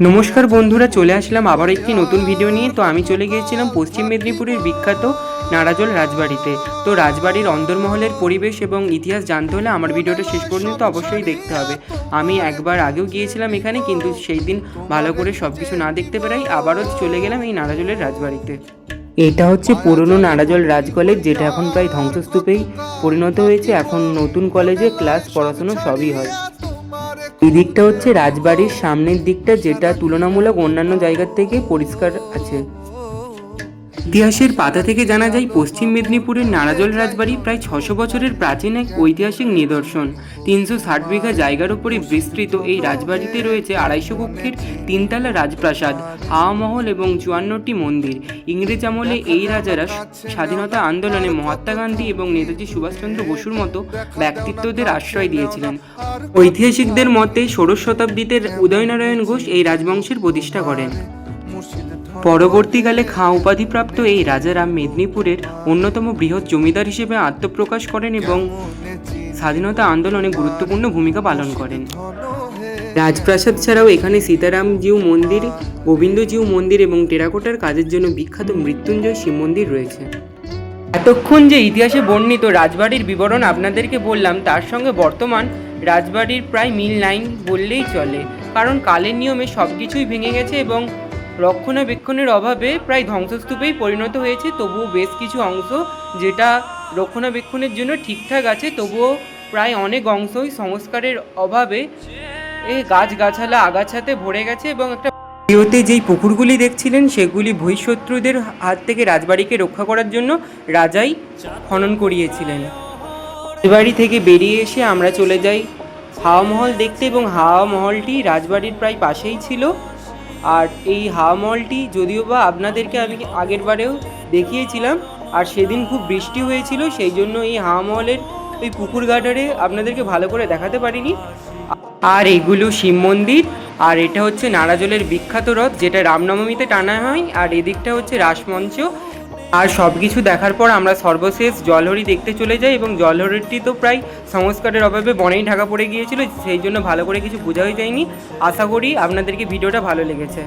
নমস্কার বন্ধুরা, চলে আসলাম আবার একটি নতুন ভিডিও নিয়ে। তো আমি চলে গিয়েছিলাম পশ্চিম মেদিনীপুরের বিখ্যাত নাড়াজোল রাজবাড়িতে। তো রাজবাড়ির অন্দরমহলের পরিবেশ এবং ইতিহাস জানতে হলে আমার ভিডিওটা শেষ পর্যন্ত অবশ্যই দেখতে হবে। আমি একবার আগেও গিয়েছিলাম এখানে, কিন্তু সেই দিন ভালো করে সব কিছু না দেখতে পেরাই আবারও চলে গেলাম এই নাড়াজোলের রাজবাড়িতে। এটা হচ্ছে পুরনো নাড়াজোল রাজ কলেজ, যেটা এখন প্রায় ধ্বংসস্তূপেই পরিণত হয়েছে। এখন নতুন কলেজে ক্লাস পড়াশুনো সবই হয়। এই দিকটা হচ্ছে রাজবাড়ির সামনের দিকটা, যেটা তুলনামূলক অন্যান্য জায়গার থেকে পরিষ্কার আছে। ইতিহাসের পাতা থেকে জানা যায় পশ্চিম মেদিনীপুরের নাড়াজোল রাজবাড়ি প্রায় 600 বছরের প্রাচীন এক ঐতিহাসিক নিদর্শন। 360 বিঘা জায়গার উপরে বিস্তৃত এই রাজবাড়িতে রয়েছে 250 কক্ষের তিনতলা রাজপ্রাসাদ, হাওয়া মহল এবং 54টি মন্দির। ইংরেজ আমলে এই রাজারা স্বাধীনতা আন্দোলনে মহাত্মা গান্ধী এবং নেতাজি সুভাষচন্দ্র বসুর মতো ব্যক্তিত্বদের আশ্রয় দিয়েছিলেন। ঐতিহাসিকদের মতে 16শ শতাব্দীতে উদয়নারায়ণ ঘোষ এই রাজবংশের প্রতিষ্ঠা করেন। পরবর্তীকালে খাঁ উপাধিপ্রাপ্ত এই রাজারা মেদিনীপুরের অন্যতম বৃহৎ জমিদার হিসেবে আত্মপ্রকাশ করেন এবং স্বাধীনতা আন্দোলনে গুরুত্বপূর্ণ ভূমিকা পালন করেন। রাজপ্রাসাদ ছাড়াও এখানে সীতারামজিউ মন্দির, গোবিন্দজিউ মন্দির এবং টেরাকোটার কাজের জন্য বিখ্যাত মৃত্যুঞ্জয় শিব মন্দির রয়েছে। এতক্ষণ যে ইতিহাসে বর্ণিত রাজবাড়ির বিবরণ আপনাদেরকে বললাম, তার সঙ্গে বর্তমান রাজবাড়ির প্রায় মিল নাই বললেই চলে। কারণ কালের নিয়মে সব কিছুই ভেঙে গেছে এবং রক্ষণাবেক্ষণের অভাবে প্রায় ধ্বংসস্তূপেই পরিণত হয়েছে। তবুও বেশ কিছু অংশ যেটা রক্ষণাবেক্ষণের জন্য ঠিকঠাক আছে, তবুও প্রায় অনেক অংশই সংস্কারের অভাবে গাছগাছালা আগাছাতে ভরে গেছে। এবং একটা ভিডিওতে যেই পুকুরগুলি দেখছিলেন সেগুলি বহিঃশত্রুদের হাত থেকে রাজবাড়িকে রক্ষা করার জন্য রাজাই খনন করিয়েছিলেন। রাজবাড়ি থেকে বেরিয়ে এসে আমরা চলে যাই হাওয়া মহল দেখতে, এবং হাওয়া মহলটি রাজবাড়ির প্রায় পাশেই ছিল। আর এই হাওয়া মহলটি যদিও বা আপনাদেরকে আমি আগের বারেও দেখিয়েছিলাম, আর সেদিন খুব বৃষ্টি হয়েছিল, সেই জন্য এই হাওয়া মহলের ওই পুকুর ঘাটারে আপনাদেরকে ভালো করে দেখাতে পারিনি। আর এগুলো শিব মন্দির, আর এটা হচ্ছে নাড়াজোলের বিখ্যাত রথ, যেটা রামনবমীতে টানা হয়। আর এদিকটা হচ্ছে রাসমঞ্চ। আর সব কিছু দেখার পর আমরা সর্বশেষ জলহরি দেখতে চলে যাই, এবং জলহরিটি তো প্রায় সংস্কারের অভাবে বনেই ঢাকা পড়ে গিয়েছিল, সেই জন্য ভালো করে কিছু বোঝাই যায়নি। আশা করি আপনাদেরকে ভিডিওটা ভালো লেগেছে।